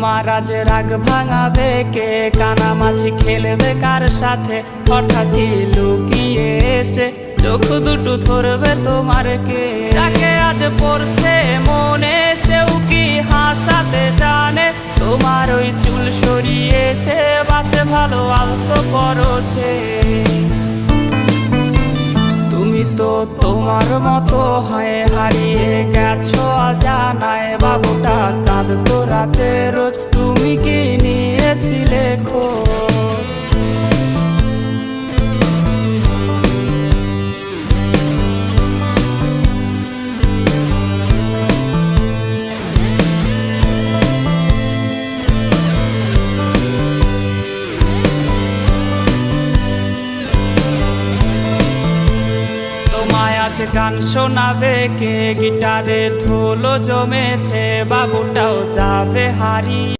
মহারাজ রাগ ভাঙাবে কে, কানামাছি খেলবে কার সাথে, হঠাৎই লুকিয়ে এসে চোখ দুটো ধরবে তোমার কে। যাকে আজ পড়ছে মনে সেও কি হাসাতে জানে, তোমার ওই চুল সরিয়ে সে বাসে ভালো আলতো পরশে। তুমি তো তোমার মতো হয়ে হারিয়ে গেছো অজানায়, বাবুটা কাঁদতো রাতে রোজ, তুমি কি নিয়েছিলে খোঁজ? আজ গান শোনাবে কে, গিটারে ধুলো জমেছে, বাবুটাও যাবে হারিয়ে।